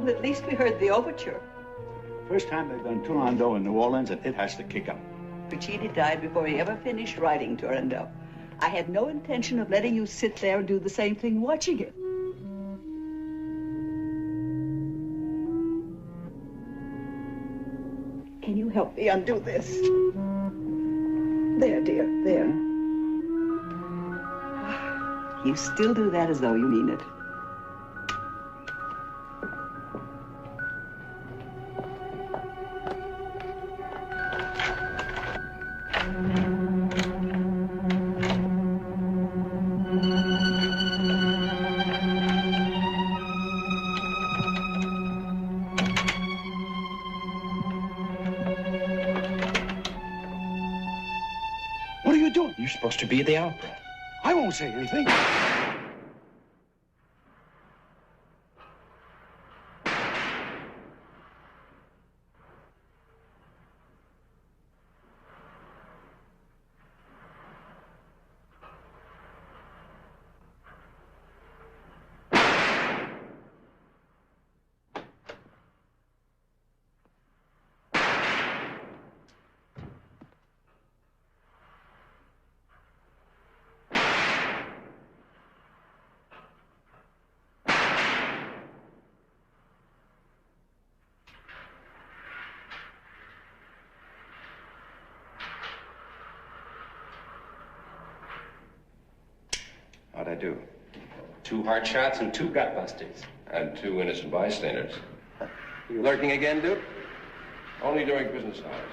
Well, at least we heard the overture. First time they've done Turandot in New Orleans, and it has to kick up. Puccini died before he ever finished writing Turandot. I had no intention of letting you sit there and do the same thing watching it. Can you help me undo this? There, dear, there. You still do that as though you mean it. What are you doing? You're supposed to be at the opera. I won't say anything. How'd I do? 2 hard shots and 2 gut busters. And 2 innocent bystanders. You lurking again, Duke? Only during business hours.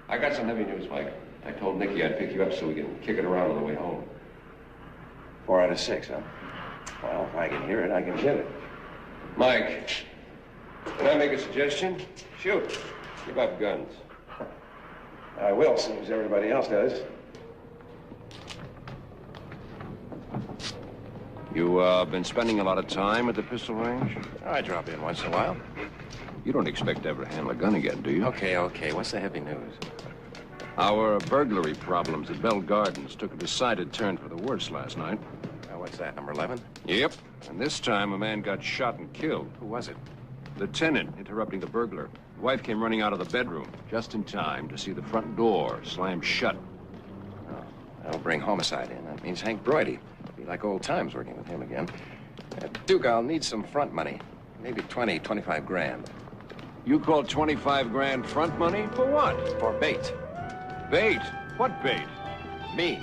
I got some heavy news, Mike. I told Nicky I'd pick you up so we can kick it around on the way home. 4 out of 6, huh? Well, if I can hear it, I can hit it. Mike, can I make a suggestion? Shoot. Give up guns. I will, seems everybody else does. You, been spending a lot of time at the pistol range? I drop in once in a while. You don't expect to ever handle a gun again, do you? Okay. What's the heavy news? Our burglary problems at Bell Gardens took a decided turn for the worse last night. What's that, number 11? Yep. And this time, a man got shot and killed. Who was it? The tenant interrupting the burglar. The wife came running out of the bedroom just in time to see the front door slam shut. Oh, that'll bring homicide in. That means Hank Broidy. Be like old times working with him again. Duke, I'll need some front money. Maybe 25 grand. You call 25 grand front money? For what? For bait. Bait? What bait? Me.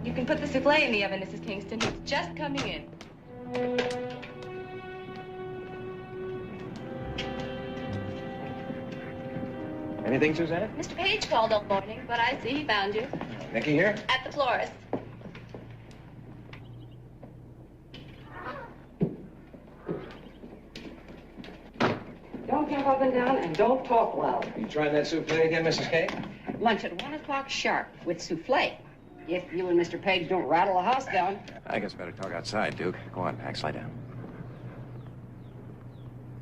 You can put the souffle in the oven, Mrs. Kingston. It's just coming in. Anything, Suzanne? Mr. Page called all morning, but I see he found you. Nicky here? At the florist. Don't jump up and down and don't talk loud. You trying that souffle again, Mrs. K? Lunch at 1 o'clock sharp with souffle. If you and Mr. Page don't rattle the house down. I guess better talk outside, Duke. Go on, Max, lie down.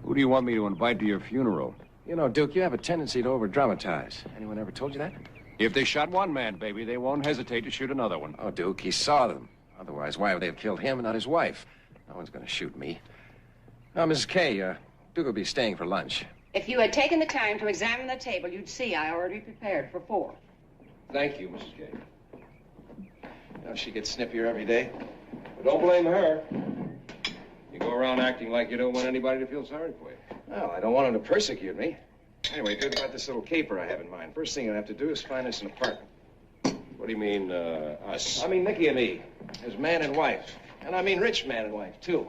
Who do you want me to invite to your funeral? You know, Duke, you have a tendency to over-dramatize. Anyone ever told you that? If they shot one man, baby, they won't hesitate to shoot another one. Oh, Duke, he saw them. Otherwise, why would they have killed him and not his wife? No one's going to shoot me. Now, Mrs. Kay, Duke will be staying for lunch. If you had taken the time to examine the table, you'd see I already prepared for 4. Thank you, Mrs. Kay. You know, she gets snippier every day. But don't blame her. You go around acting like you don't want anybody to feel sorry for you. Well, I don't want him to persecute me. Anyway, Duke, about this little caper I have in mind. First thing I have to do is find us an apartment. What do you mean, us? I mean, Nicky and me, as man and wife. And I mean rich man and wife, too.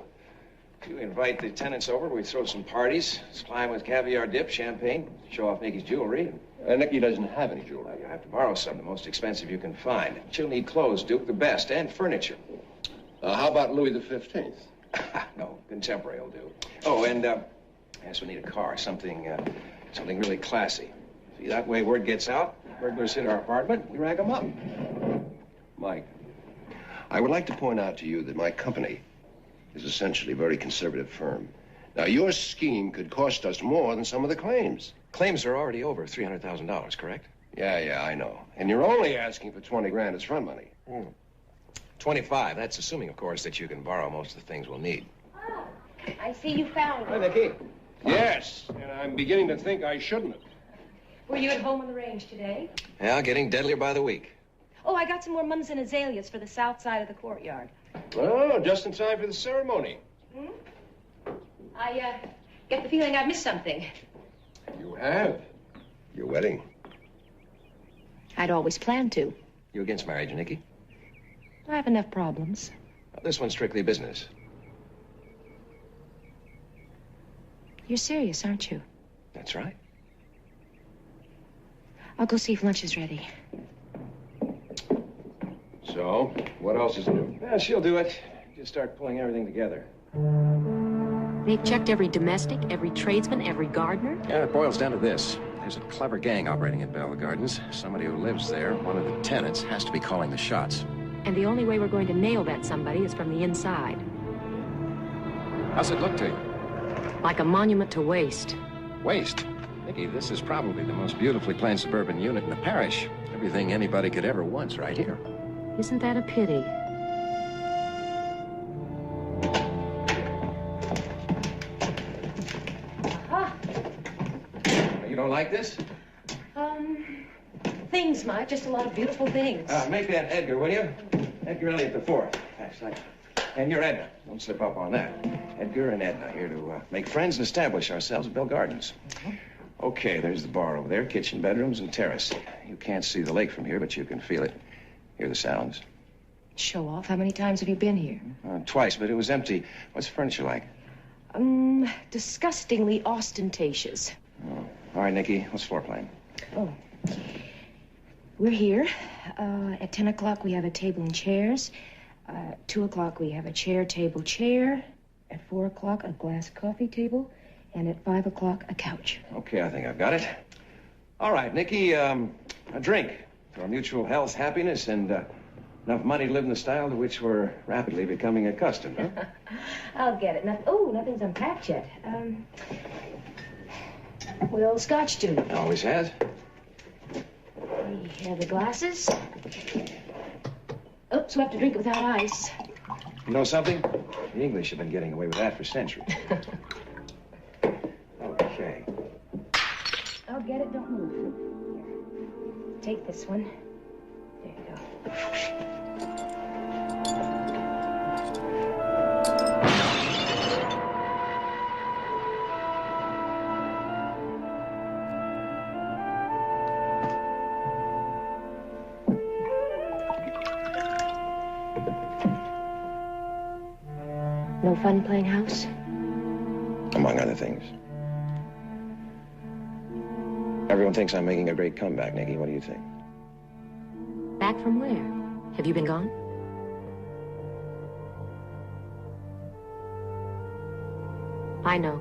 You invite the tenants over, we throw some parties, supply them with caviar dip, champagne, show off Nicky's jewelry. Nicky doesn't have any jewelry. Well, you have to borrow some, the most expensive you can find. She'll need clothes, Duke, the best, and furniture. How about Louis XV? No, contemporary will do. Oh, and, yes, we need a car, something really classy. See, that way word gets out, burglars hit our apartment, we rag them up. Mike, I would like to point out to you that my company is essentially a very conservative firm. Now, your scheme could cost us more than some of the claims. Claims are already over $300,000, correct? Yeah, I know. And you're only asking for 20 grand as front money. 25, that's assuming, of course, that you can borrow most of the things we'll need. Oh, I see you found Hi, it. Nicky. Yes, and I'm beginning to think I shouldn't have. Were you at home on the range today? Yeah, getting deadlier by the week. Oh, I got some more mums and azaleas for the south side of the courtyard. Oh, just in time for the ceremony. I get the feeling I've missed something. You have? Your wedding. I'd always planned to. You against marriage, Nicky? I have enough problems. Well, this one's strictly business. You're serious, aren't you? That's right. I'll go see if lunch is ready. So, what else is new? Yeah, she'll do it. Just start pulling everything together. They've checked every domestic, every tradesman, every gardener. Yeah, it boils down to this. There's a clever gang operating at Bell Gardens. Somebody who lives there, one of the tenants, has to be calling the shots. And the only way we're going to nail that somebody is from the inside. How's it look to you? Like a monument to waste. Waste. Nicky, this is probably the most beautifully planned suburban unit in the parish. Everything anybody could ever want's right here. Isn't that a pity? You don't like this? Things, Mike, just a lot of beautiful things. Make that Edgar, will you? Edgar Elliot IV. Thanks. And you're Edna. Don't slip up on that. Edgar and Edna here to make friends and establish ourselves at Bell Gardens. Okay, there's the bar over there, kitchen, bedrooms, and terrace. You can't see the lake from here, but you can feel it. Hear the sounds. Show off. How many times have you been here? Twice, but it was empty. What's the furniture like? Disgustingly ostentatious. Oh. All right, Nicky, what's floor plan? Oh. We're here. At 10 o'clock, we have a table and chairs. 2 o'clock, we have a chair, table, chair. At 4 o'clock, a glass coffee table. And at 5 o'clock, a couch. Okay, I think I've got it. All right, Nicky, a drink for our mutual health, happiness, and enough money to live in the style to which we're rapidly becoming accustomed, huh? I'll get it. Nothing's unpacked yet. Well, scotch do. Always has. We have the glasses. Oops, we have to drink it without ice. You know something? The English have been getting away with that for centuries. Okay. I'll get it, don't move. Here. Take this one. There you go. No fun playing house? Among other things. Everyone thinks I'm making a great comeback, Nicky. What do you think? Back from where? Have you been gone? I know.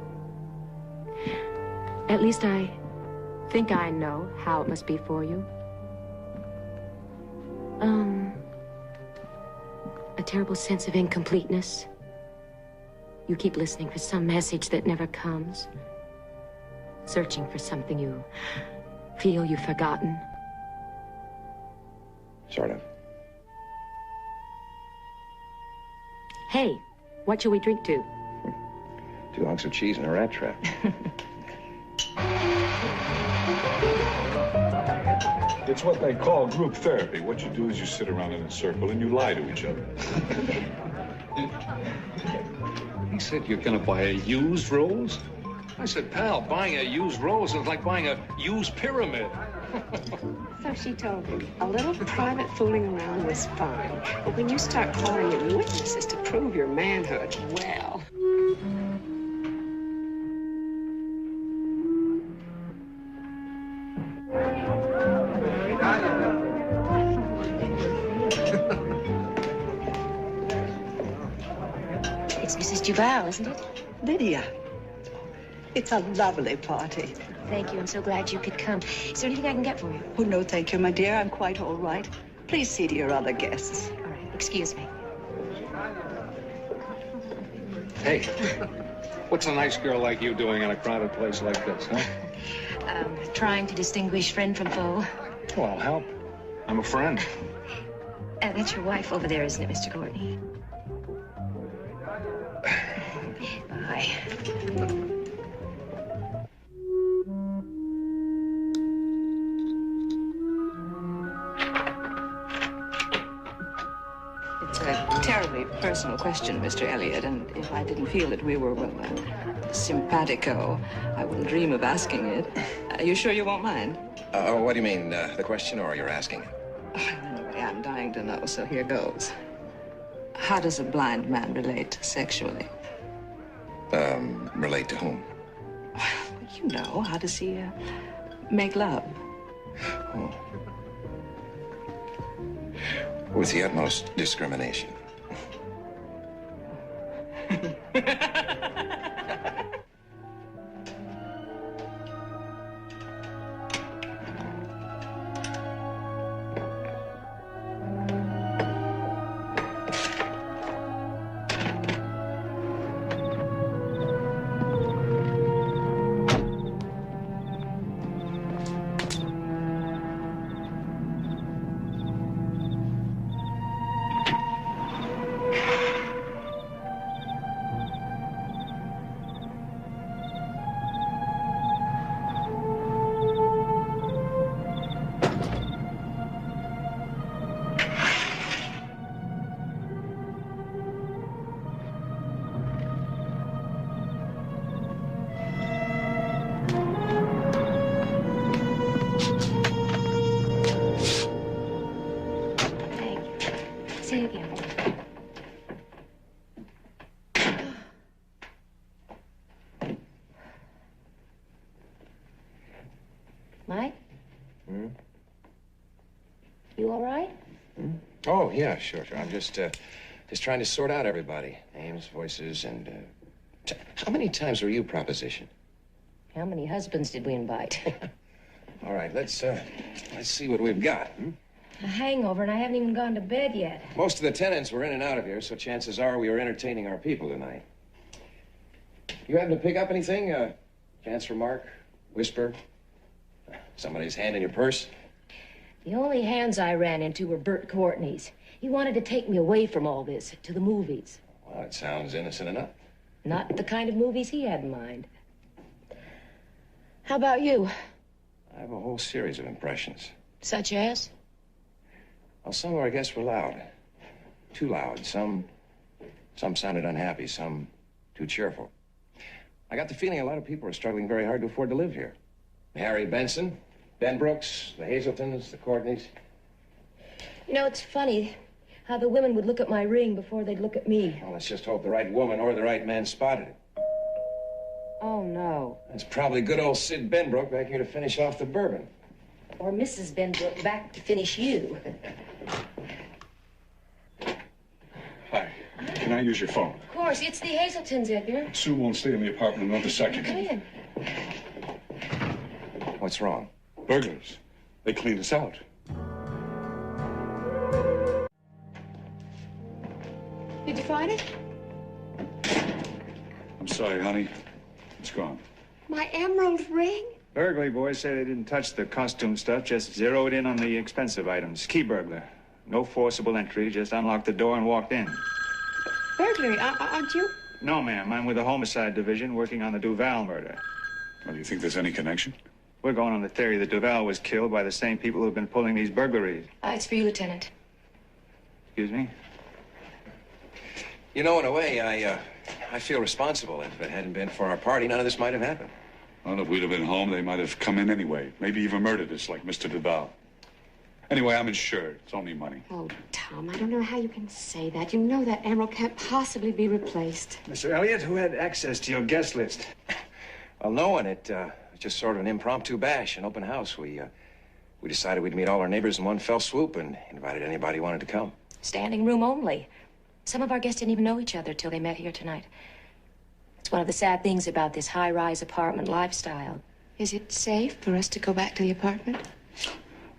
At least I think I know how it must be for you. A terrible sense of incompleteness. You keep listening for some message that never comes. Searching for something you feel you've forgotten? Sort of. Hey, what shall we drink to? 2 hunks of cheese and a rat trap. It's what they call group therapy. What you do is you sit around in a circle and you lie to each other. He said you're gonna buy a used rose? I said, pal, buying a used rose is like buying a used pyramid. So she told him a little private fooling around was fine. But when you start calling in witnesses to prove your manhood, well... It's Mrs. Duval, isn't it? Lydia, it's a lovely party. Thank you. I'm so glad you could come. Is there anything I can get for you? Oh, no, thank you, my dear. I'm quite all right. Please see to your other guests. All right. Excuse me. Hey, what's a nice girl like you doing in a crowded place like this, huh? Trying to distinguish friend from foe. Well, I'll help. I'm a friend. That's your wife over there, isn't it, Mr. Courtney? Bye. It's a terribly personal question, Mr. Elliot, and if I didn't feel that we were, well, simpatico, I wouldn't dream of asking it. Are you sure you won't mind? What do you mean, the question, or you're asking? Anyway, I'm dying to know, so here goes. How does a blind man relate sexually? Relate to whom? You know, how does he make love? Oh. With the utmost discrimination. See you again. Mike? Hmm? You all right? Hmm? Oh, yeah, sure. I'm just trying to sort out everybody. Names, voices, and, how many times were you propositioned? How many husbands did we invite? All right, let's see what we've got, hmm? A hangover, and I haven't even gone to bed yet. Most of the tenants were in and out of here, so chances are we were entertaining our people tonight. You happen to pick up anything? Chance remark? Whisper? Somebody's hand in your purse? The only hands I ran into were Bert Courtney's. He wanted to take me away from all this, to the movies. Well, it sounds innocent enough. Not the kind of movies he had in mind. How about you? I have a whole series of impressions. Such as? Well, some, I guess, were loud. Too loud. Some sounded unhappy. Some too cheerful. I got the feeling a lot of people are struggling very hard to afford to live here. Harry Benson, Ben Brooks, the Hazeltons, the Courtneys. You know, it's funny how the women would look at my ring before they'd look at me. Well, let's just hope the right woman or the right man spotted it. Oh, no. That's probably good old Sid Benbrook back here to finish off the bourbon. Or Mrs. Benbrook back to finish you. Hi. Can I use your phone? Of course, it's the Hazeltons, Edgar. Sue won't stay in the apartment another second. Come in. What's wrong? Burglars. They cleaned us out. Did you find it? I'm sorry, honey. It's gone. My emerald ring? Burglary boys say they didn't touch the costume stuff, just zeroed in on the expensive items. Key burglar. No forcible entry, just unlocked the door and walked in. Burglary, aren't you? No, ma'am. I'm with the homicide division working on the Duval murder. Well, do you think there's any connection? We're going on the theory that Duval was killed by the same people who've been pulling these burglaries. It's for you, Lieutenant. Excuse me? You know, in a way, I feel responsible. If it hadn't been for our party, none of this might have happened. Well, if we'd have been home, they might have come in anyway. Maybe even murdered us like Mr. Duval. Anyway, I'm insured. It's only money. Oh, Tom, I don't know how you can say that. You know that emerald can't possibly be replaced. Mr. Elliott, who had access to your guest list? Well, no one. It was just sort of an impromptu bash, an open house. We decided we'd meet all our neighbors in one fell swoop and invited anybody who wanted to come. Standing room only. Some of our guests didn't even know each other till they met here tonight. It's one of the sad things about this high-rise apartment lifestyle. Is it safe for us to go back to the apartment?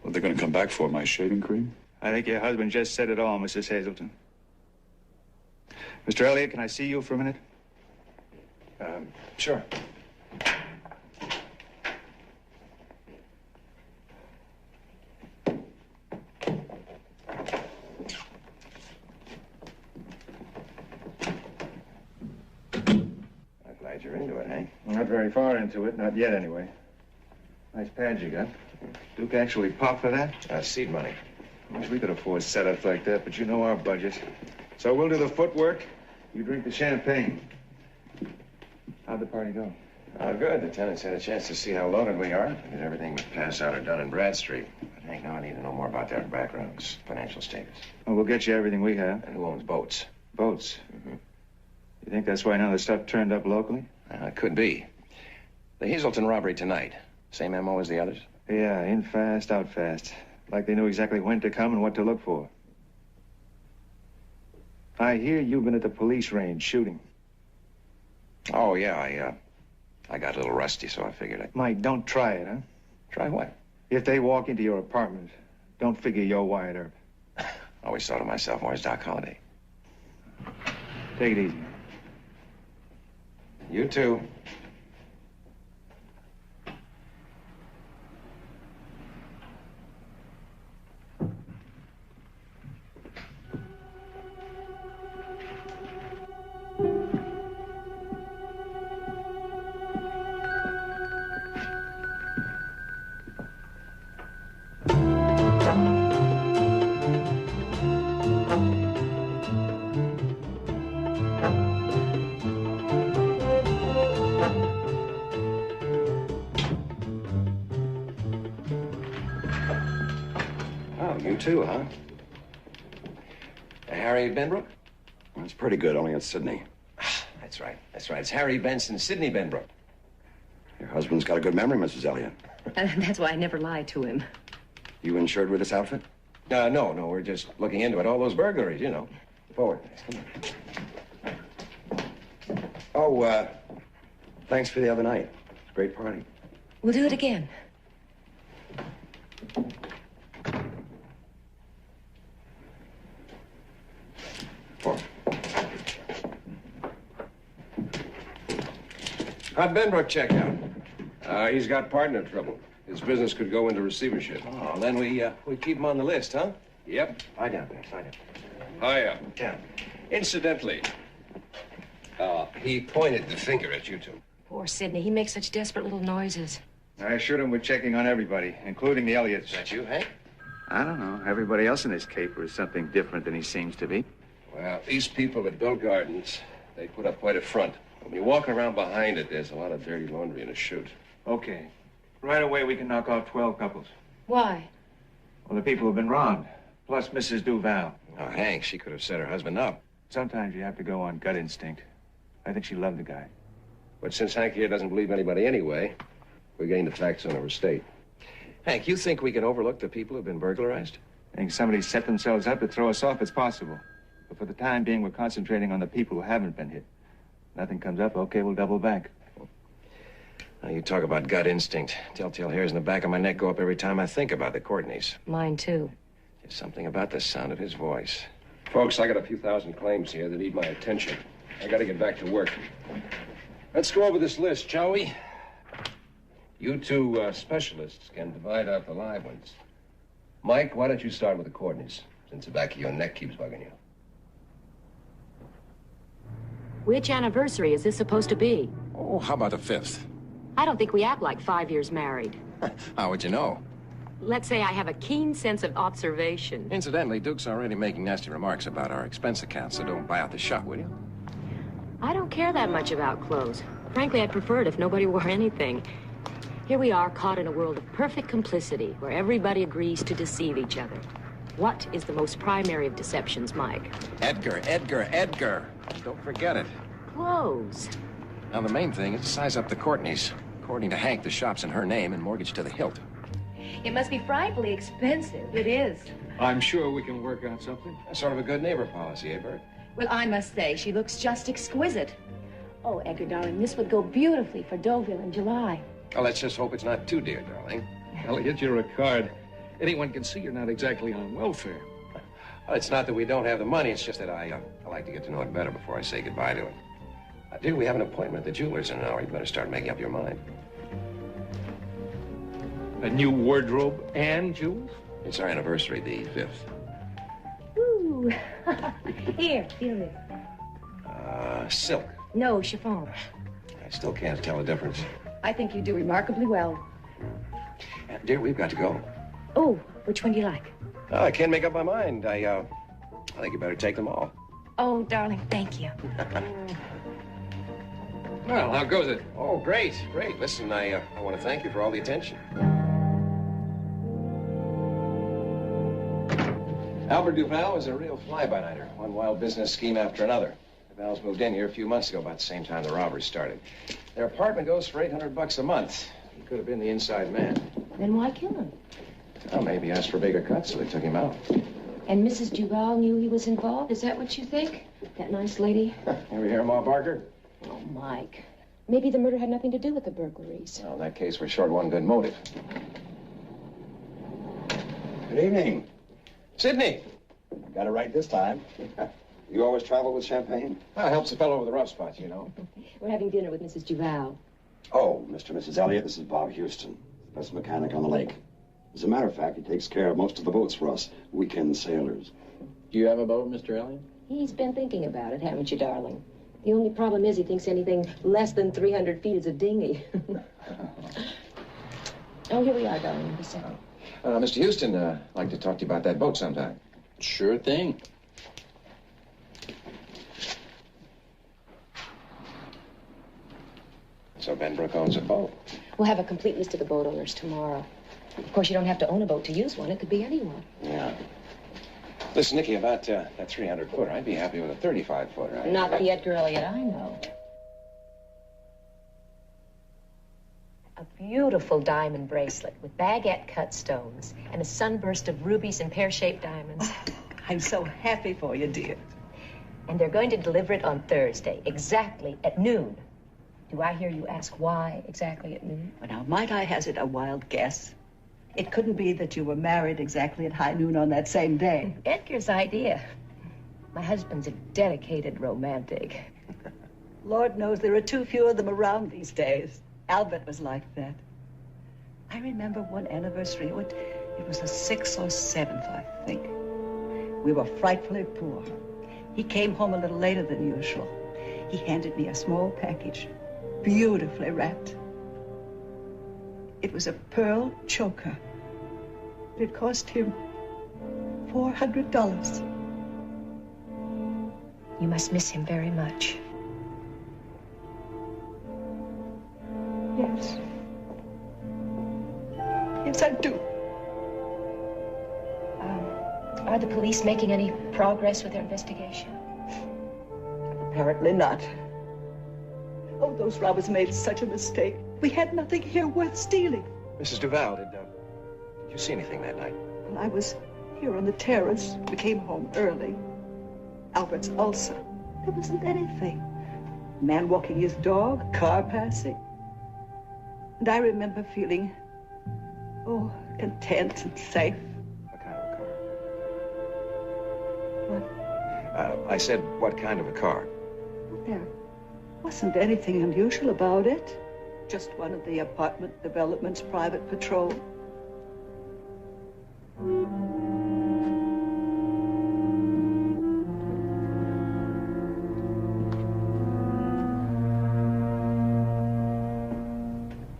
Well, they're going to come back for my shaving cream? I think your husband just said it all, Mrs. Hazelton. Mr. Elliott, can I see you for a minute? Sure. I'm glad you're into it, Hank. Not very far into it, not yet anyway. Nice pads you got. Duke actually popped for that? Seed money. I wish we could afford setups like that, but you know our budget. So we'll do the footwork. You drink the champagne. How'd the party go? Good. The tenants had a chance to see how loaded we are. Because everything we pass out are done in Bradstreet. But Hank, now I need to know more about their backgrounds, financial status. Well, we'll get you everything we have. And who owns boats? Boats? Mm-hmm. You think that's why none of the stuff turned up locally? It could be. The Hazelton robbery tonight. Same MO as the others? Yeah, in fast, out fast. Like they knew exactly when to come and what to look for. I hear you've been at the police range shooting. Oh, yeah, I got a little rusty, so I figured I'd... Mike, don't try it, huh? Try what? If they walk into your apartment, don't figure you're Wyatt Earp. I always thought of myself more as Doc Holliday. Take it easy. You too. You too, huh? Harry Benbrook? That's pretty good, only at Sydney. That's right. It's Harry Benson, Sidney Benbrook. Your husband's got a good memory, Mrs. Elliott. That's why I never lie to him. You insured with this outfit? No, we're just looking into it. All those burglaries, you know. Forward. Oh, thanks for the other night. Great party. We'll do it again. How'd Benbrook check out? He's got partner trouble. His business could go into receivership. Oh, then we keep him on the list, huh? Yep. Lie down, Ben. Lie down. Hiya. Down. Incidentally, he pointed the finger at you two. Poor Sidney. He makes such desperate little noises. I assured him we're checking on everybody, including the Elliots. Is that you, Hank? I don't know. Everybody else in this caper is something different than he seems to be. Well, these people at Bill Gardens, they put up quite a front. When you walk around behind it, there's a lot of dirty laundry in a chute. Okay. Right away, we can knock off 12 couples. Why? Well, the people who've been robbed, plus Mrs. Duval. Oh, Hank, she could have set her husband up. Sometimes you have to go on gut instinct. I think she loved the guy. But since Hank here doesn't believe anybody anyway, we're getting the facts on our estate. Hank, you think we can overlook the people who've been burglarized? I think somebody set themselves up to throw us off. It's possible. But for the time being, we're concentrating on the people who haven't been hit. Nothing comes up, okay, we'll double back. Now, you talk about gut instinct. Telltale hairs in the back of my neck go up every time I think about the Courtneys. Mine, too. There's something about the sound of his voice. Folks, I got a few thousand claims here that need my attention. I got to get back to work. Let's go over this list, shall we? You two specialists can divide up the live ones. Mike, why don't you start with the Courtneys, since the back of your neck keeps bugging you? Which anniversary is this supposed to be? Oh, how about the 5th? I don't think we act like 5 years married. How would you know? Let's say I have a keen sense of observation. Incidentally, Duke's already making nasty remarks about our expense account, so don't buy out the shot, will you? I don't care that much about clothes. Frankly, I'd prefer it if nobody wore anything. Here we are, caught in a world of perfect complicity, where everybody agrees to deceive each other. What is the most primary of deceptions, Mike? Edgar. Don't forget it. Clothes. Now, the main thing is to size up the Courtneys. According to Hank, the shop's in her name and mortgaged to the hilt. It must be frightfully expensive. It is. I'm sure we can work out something. That's sort of a good neighbor policy, eh, Bert? Well, I must say, she looks just exquisite. Oh, Edgar, darling, this would go beautifully for Deauville in July. Well, let's just hope it's not too dear, darling. Elliot, you're a card. Anyone can see you're not exactly on welfare. Well, it's not that we don't have the money. It's just that I like to get to know it better before I say goodbye to it. Dear, we have an appointment at the jeweler's in an hour. You better start making up your mind. A new wardrobe and jewels? It's our anniversary, the 5th. Ooh. Here, feel this. Silk. No, chiffon. I still can't tell the difference. I think you do remarkably well. Dear, we've got to go. Oh, which one do you like? I can't make up my mind. I think you better take them all. Oh, darling, thank you. Well, how goes it? Oh, great. Listen, I want to thank you for all the attention. Albert Duval is a real fly-by-nighter. One wild business scheme after another. Duval's moved in here a few months ago, about the same time the robbery started. Their apartment goes for $800 a month. He could have been the inside man. Then why kill him? Well, maybe he asked for a bigger cut, so they took him out. And Mrs. Duval knew he was involved? Is that what you think? That nice lady? Ever hear of Ma Barker? Oh, Mike. Maybe the murder had nothing to do with the burglaries. Well, in that case, we're short one good motive. Good evening. Sydney. Got it right this time. You always travel with champagne? Well, it helps a fellow with the rough spots, you know. We're having dinner with Mrs. Duval. Oh, Mr. and Mrs. Elliott, this is Bob Houston, best mechanic on the lake. As a matter of fact, he takes care of most of the boats for us, weekend sailors. Do you have a boat, Mr. Elliott? He's been thinking about it, haven't you, darling? The only problem is he thinks anything less than 300 feet is a dinghy. Oh, here we are, darling, number 7. Mr. Houston, I'd like to talk to you about that boat sometime. Sure thing. So Benbrook owns a boat. We'll have a complete list of the boat owners tomorrow. Of course, you don't have to own a boat to use one. It could be anyone. Yeah. Listen, Nicky, about that 300-footer, I'd be happy with a 35-footer. Not the Edgar Elliott I know. A beautiful diamond bracelet with baguette cut stones and a sunburst of rubies and pear-shaped diamonds. I'm so happy for you, dear. And they're going to deliver it on Thursday, exactly at noon. Do I hear you ask why exactly at noon? Well, now, might I hazard a wild guess? It couldn't be that you were married exactly at high noon on that same day. Edgar's idea. My husband's a dedicated romantic. Lord knows there are too few of them around these days. Albert was like that. I remember one anniversary. It was the 6th or 7th, I think. We were frightfully poor. He came home a little later than usual. He handed me a small package, beautifully wrapped. It was a pearl choker. It cost him $400. You must miss him very much. Yes. Yes, I do. Are the police making any progress with their investigation? Apparently not. Oh, those robbers made such a mistake. We had nothing here worth stealing. Mrs. Duval, did you see anything that night? When I was here on the terrace, we came home early. Albert's ulcer. There wasn't anything. Man walking his dog, car passing. And I remember feeling, content and safe. What kind of a car? What? I said, what kind of a car? There wasn't anything unusual about it. just one of the apartment development's private patrol.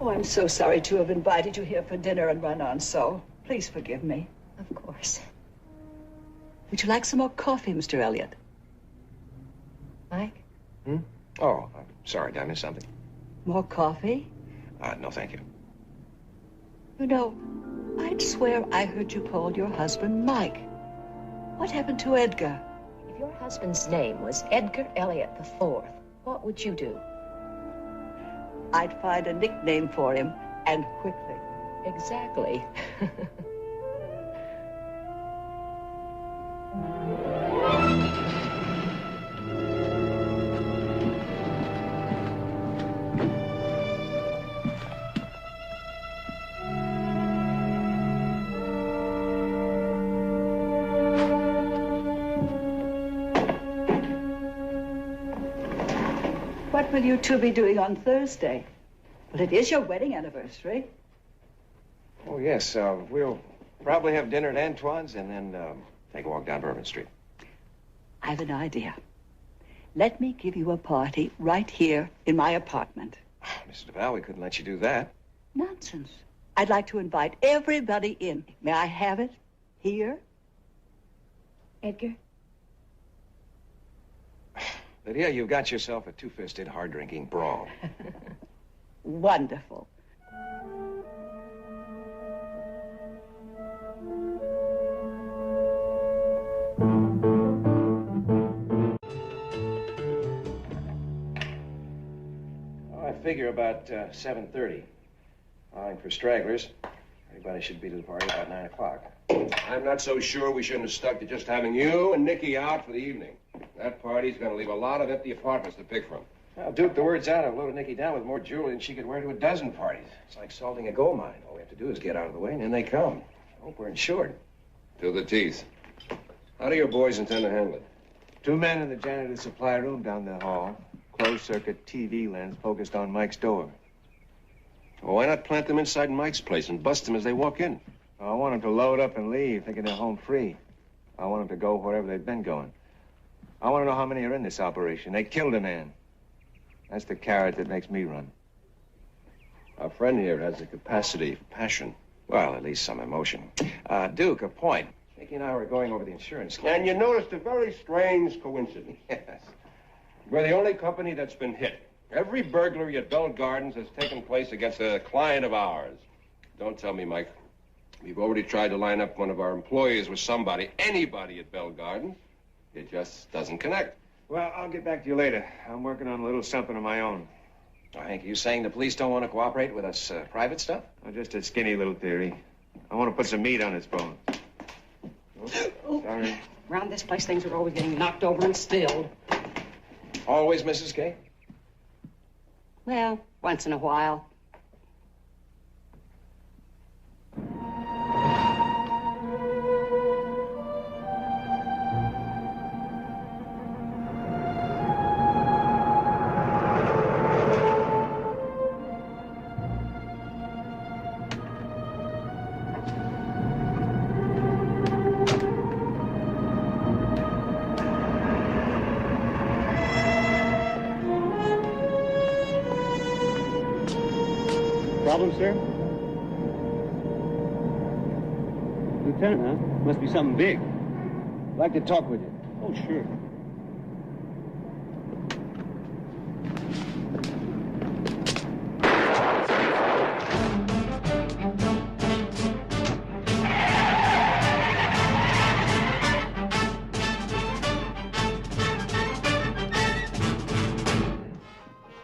Oh, I'm so sorry to have invited you here for dinner and run on so. Please forgive me. Of course. Would you like some more coffee, Mr. Elliot? Mike? Oh, I'm sorry. Did I miss something? More coffee? No, thank you. You know, I'd swear I heard you call your husband Mike. What happened to Edgar? If your husband's name was Edgar Elliot IV, what would you do? I'd find a nickname for him, and quickly. Exactly. What will you two be doing on Thursday? Well, it is your wedding anniversary. Oh, yes. We'll probably have dinner at Antoine's and then take a walk down Bourbon Street. I have an idea. Let me give you a party right here in my apartment. Mrs. DeVal, we couldn't let you do that. Nonsense. I'd like to invite everybody in. May I have it here? Edgar? Lydia, you've got yourself a two-fisted, hard-drinking brawl. Wonderful. I figure about 7:30. Allowing for stragglers. Everybody should be to the party about 9 o'clock. I'm not so sure we shouldn't have stuck to just having you and Nikki out for the evening. That party's going to leave a lot of empty apartments to pick from. Well, Duke, the word's out. I've loaded Nikki down with more jewelry than she could wear to a dozen parties. It's like salting a gold mine. All we have to do is get out of the way, and then they come. I hope we're insured. To the teeth. How do your boys intend to handle it? 2 men in the janitor's supply room down the hall. Closed-circuit TV lens focused on Mike's door. Well, why not plant them inside Mike's place and bust them as they walk in? I want them to load up and leave, thinking they're home free. I want them to go wherever they've been going. I want to know how many are in this operation. They killed a man. That's the carrot that makes me run. Our friend here has the capacity for passion. Well, at least some emotion. Duke, a point. Nikki and I were going over the insurance claim. And you noticed a very strange coincidence. Yes. We're the only company that's been hit. Every burglary at Bell Gardens has taken place against a client of ours. Don't tell me, Mike. We've already tried to line up one of our employees with somebody, anybody at Bell Gardens. It just doesn't connect. Well, I'll get back to you later. I'm working on a little something of my own. Hank, are you saying the police don't want to cooperate with us private stuff? Just a skinny little theory. I want to put some meat on his bones. Oh, sorry. Around this place, things are always getting knocked over and spilled. Always, Mrs. K? Well, once in a while. Problem, sir? Lieutenant, huh? Must be something big. I'd like to talk with you. Oh, sure.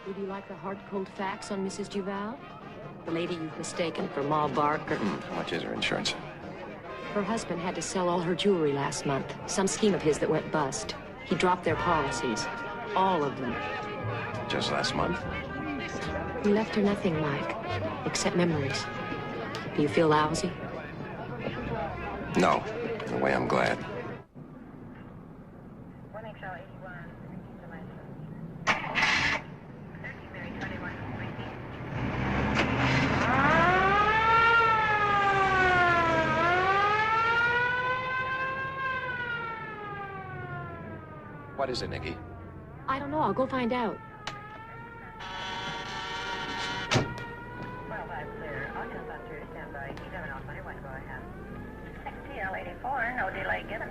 Would you like the hard-cold facts on Mrs. Duval? The lady you've mistaken for Ma Barker. How much is her insurance? Her husband had to sell all her jewelry last month. Some scheme of his that went bust. He dropped their policies. All of them. Just last month? He left her nothing, Mike, except memories. Do you feel lousy? No. In a way, I'm glad. What is it, Nicky? I don't know. I'll go find out. No delay given.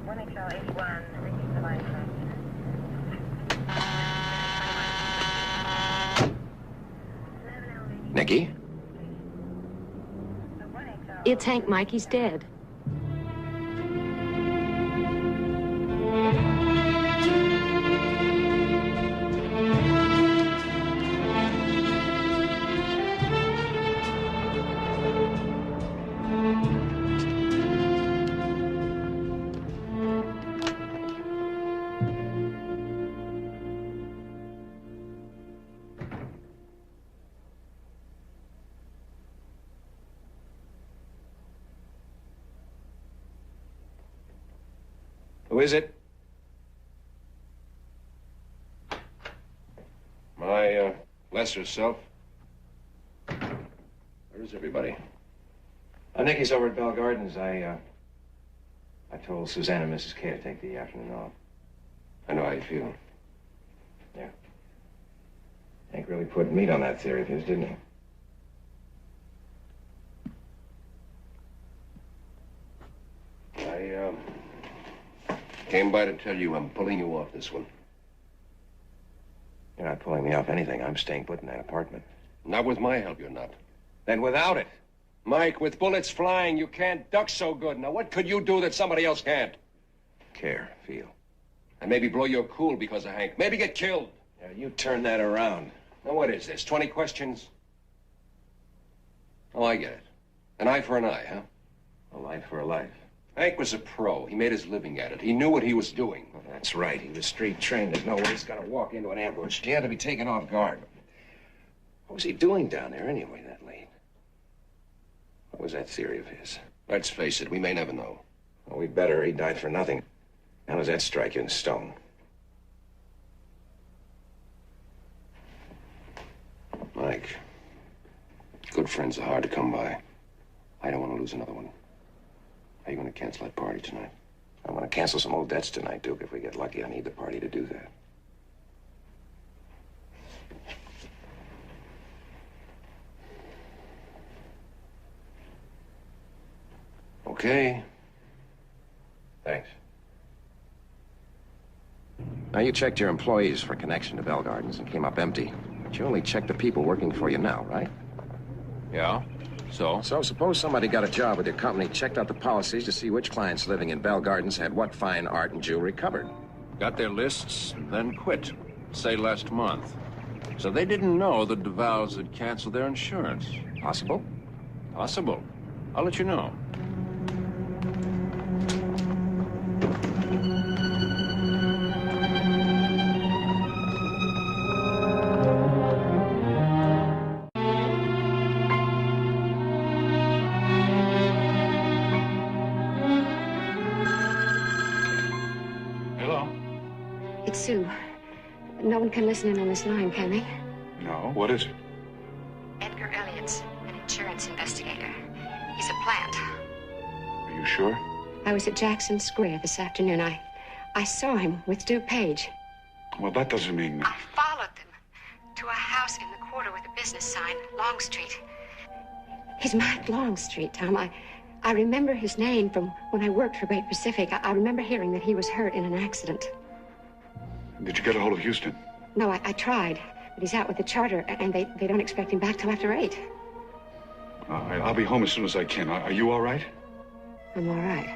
1XL81, reaching the line track. Nicky? It's Hank, Mike. He's dead. Who is it? My, lesser self. Where is everybody? Nicky's over at Bell Gardens. I told Suzanne and Mrs. K to take the afternoon off. I know how you feel. Yeah. Hank really put meat on that theory of his, didn't he? Came by to tell you I'm pulling you off this one. You're not pulling me off anything. I'm staying put in that apartment. Not with my help, you're not. Then without it. Mike, with bullets flying, you can't duck so good. Now, what could you do that somebody else can't? Care, feel. And maybe blow your cool because of Hank. Maybe get killed. Yeah, you turn that around. Now, what is this, 20 questions? Oh, I get it. An eye for an eye, huh? A life for a life. Hank was a pro. He made his living at it. He knew what he was doing. Well, that's right. He was street trained. There's no way he's going to walk into an ambush. He had to be taken off guard. What was he doing down there anyway that late? What was that theory of his? Let's face it, we may never know. Well, we better. He died for nothing. How does that strike you in stone? Mike, good friends are hard to come by. I don't want to lose another one. Are you going to cancel that party tonight? I'm going to cancel some old debts tonight, Duke. If we get lucky, I need the party to do that. Okay. Thanks. Now, you checked your employees for connection to Bell Gardens and came up empty. But you only checked the people working for you now, right? Yeah. So? So suppose somebody got a job with your company, checked out the policies to see which clients living in Bell Gardens had what fine art and jewelry covered. Got their lists, then quit. Say last month. So they didn't know the DeVals had canceled their insurance. Possible? Possible. I'll let you know. Sue, no one can listen in on this line, can they? No. What is it? Edgar Elliott's an insurance investigator. He's a plant. Are you sure? I was at Jackson Square this afternoon. I saw him with Duke Page. Well, that doesn't mean... I followed them to a house in the quarter with a business sign, Longstreet. He's Mike Longstreet, Tom. I remember his name from when I worked for Great Pacific. I remember hearing that he was hurt in an accident. Did you get a hold of Houston? No, I tried, but he's out with the charter, and they don't expect him back till after 8. All right, I'll be home as soon as I can. Are you all right? I'm all right.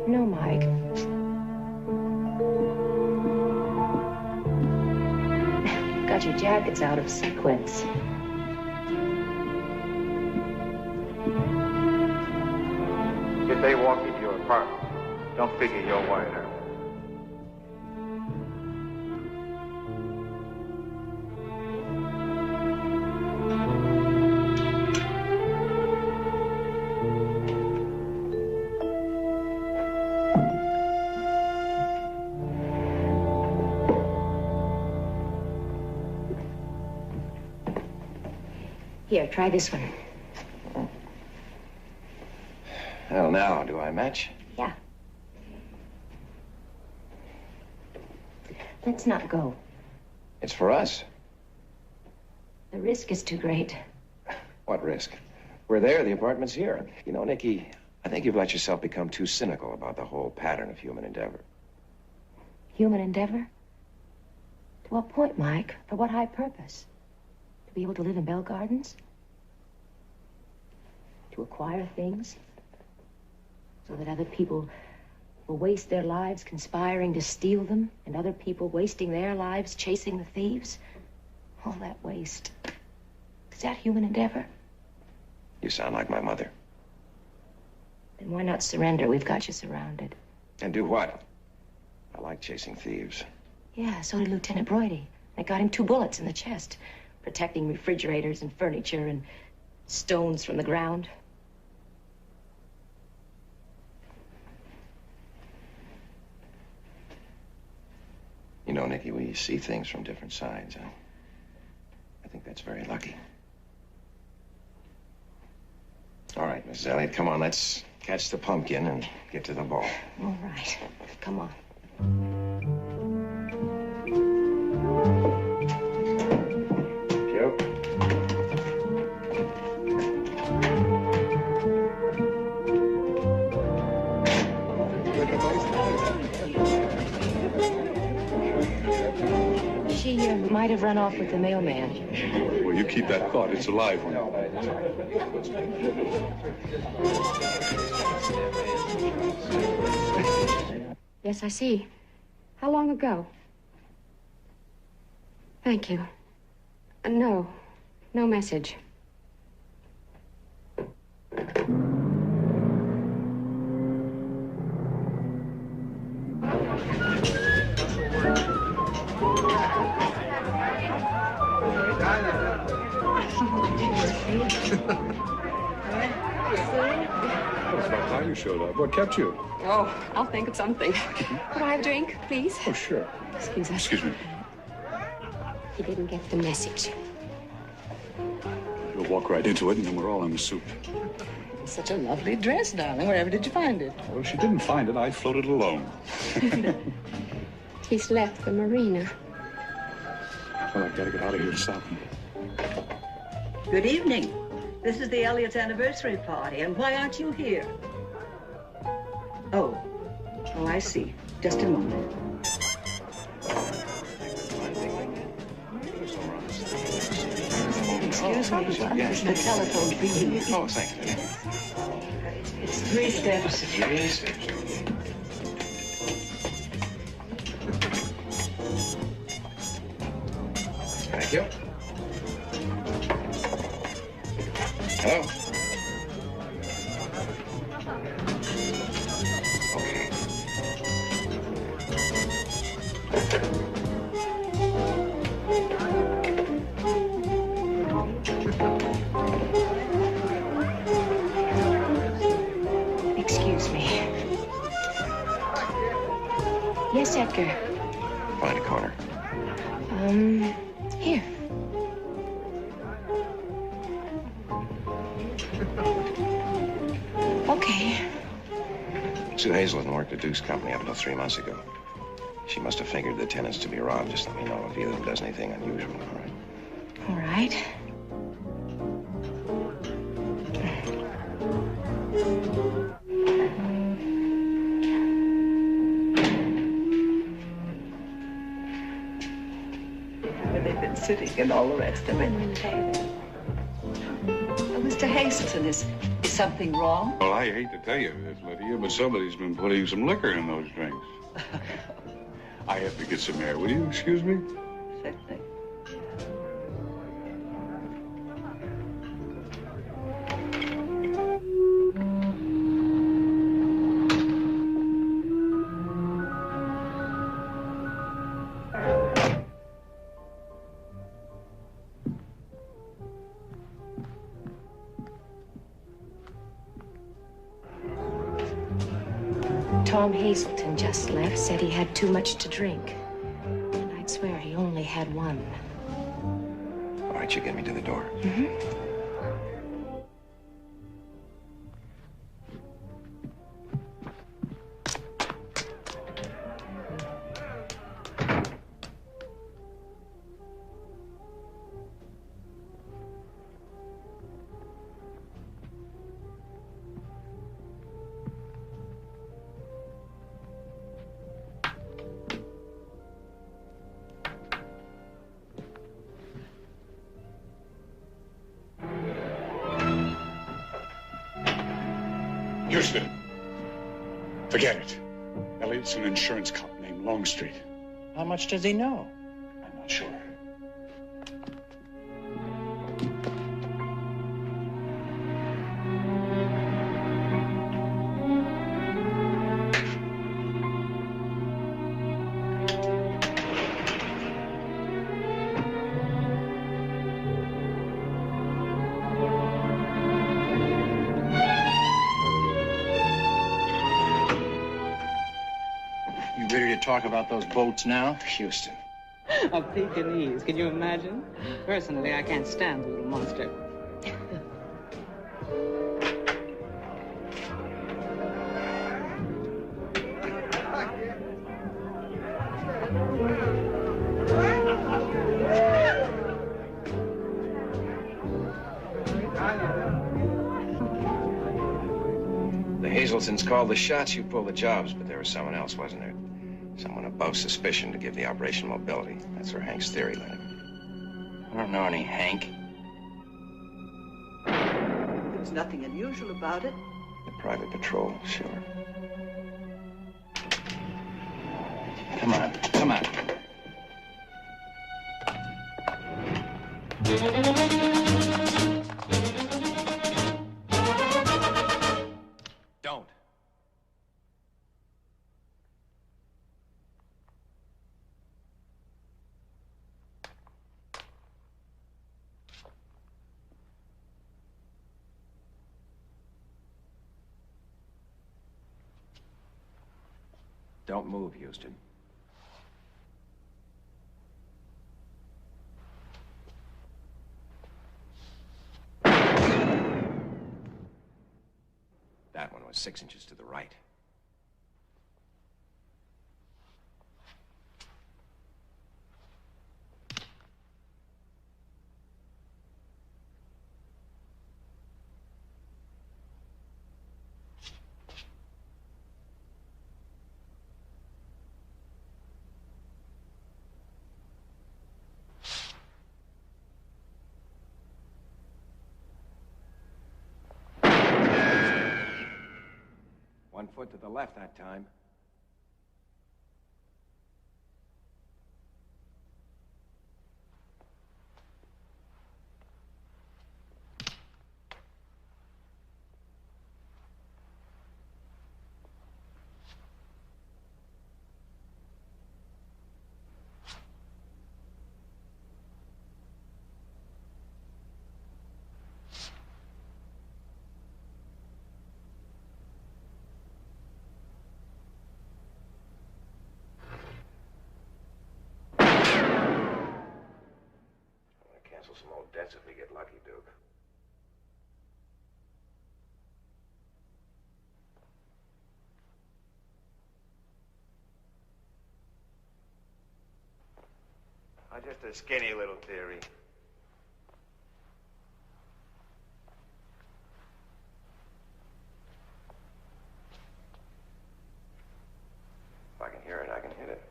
No, Mike. Got your jackets out of sequence. If they walk into your apartment, don't figure you're wired out. Here, try this one. Well, now, do I match? Yeah. Let's not go. It's for us. The risk is too great. What risk? We're there, the apartment's here. You know, Nikki, I think you've let yourself become too cynical about the whole pattern of human endeavor. Human endeavor? To what point, Mike? For what high purpose? To be able to live in Bell Gardens? To acquire things? So that other people will waste their lives conspiring to steal them, and other people wasting their lives chasing the thieves? All that waste. Is that human endeavor? You sound like my mother. Then why not surrender? We've got you surrounded. And do what? I like chasing thieves. Yeah, so did Lieutenant Broidy. They got him 2 bullets in the chest, protecting refrigerators and furniture and stones from the ground. You know, Nikki, we see things from different sides. I think that's very lucky. All right, Mrs. Elliott, come on, let's catch the pumpkin and get to the ball. All right, come on. Joe? She might have run off with the mailman. Well, you keep that thought. It's a live one. Yes, I see. How long ago? Thank you. No message. It's about time you showed up. What kept you? Oh, I'll think of something. Could I have a drink, please? Oh, sure. Excuse us. Excuse me. He didn't get the message. You'll walk right into it, and then we're all in the soup. Such a lovely dress, darling. Wherever did you find it? Well, if she didn't find it, I'd float it alone. He's left the marina. Well, I've got to get out of here to stop him. Good evening. This is the Elliott's anniversary party, and why aren't you here? Oh, I see. Just a moment. Excuse me, Yes. the telephone for you. Oh, thank you. It's 3 steps. 3 steps. Thank you. Hello? Okay. Excuse me. Yes, Edgar. Find a corner. Here. Okay. Sue Hazelton worked at Duke's company up until 3 months ago. She must have figured the tenants to be robbed. Just let me know if either of them does anything unusual, all right? All right. Where they've been sitting and all the rest of it. Oh, Mr. Hazelton, is something wrong? Well, I hate to tell you this, Lydia, but somebody's been putting some liquor in those drinks. I have to get some air. Will you excuse me? Certainly. Tom Hazelton just left, said he had too much to drink. And I'd swear he only had one. All right, you get me to the door. Mm-hmm. Houston. Forget it. Elliot's an insurance cop named Longstreet. How much does he know? I'm not sure. Ready to talk about those boats now? Houston. A Pekingese, can you imagine? Personally, I can't stand the little monster. The Hazletons called the shots, you pulled the jobs, but there was someone else, wasn't there? Someone above suspicion to give the operation mobility. That's where Hank's theory led. I don't know any Hank. There was nothing unusual about it. The private patrol, sure. Come on, come on. Don't. Don't move, Houston. That one was 6 inches to the right. One foot to the left that time. Cancel some old debts if we get lucky, Duke. Just a skinny little theory. If I can hear it, I can hit it.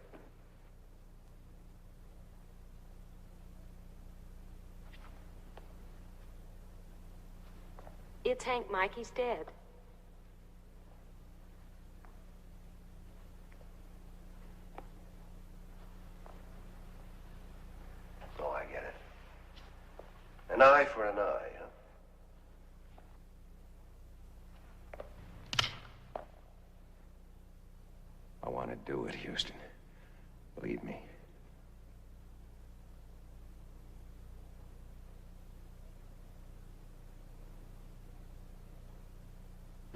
It's Hank, Mike. He's dead. Oh, I get it. An eye for an eye, huh? I want to do it, Houston. Believe me.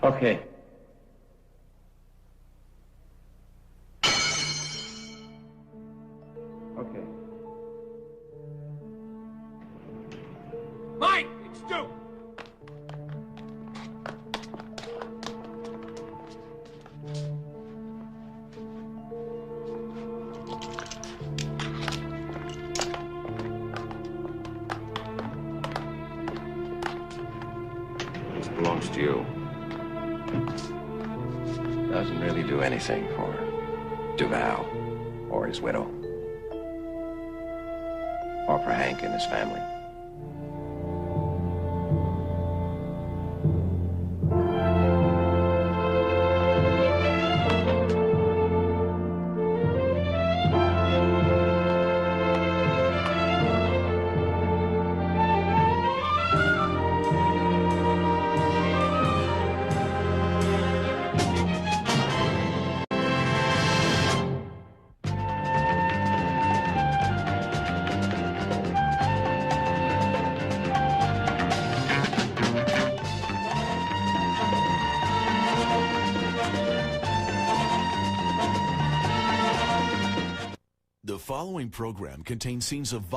Okay. Okay. Mike, it's Duke. This belongs to you. Doesn't really do anything for Duval or his widow or for Hank and his family. following program contains scenes of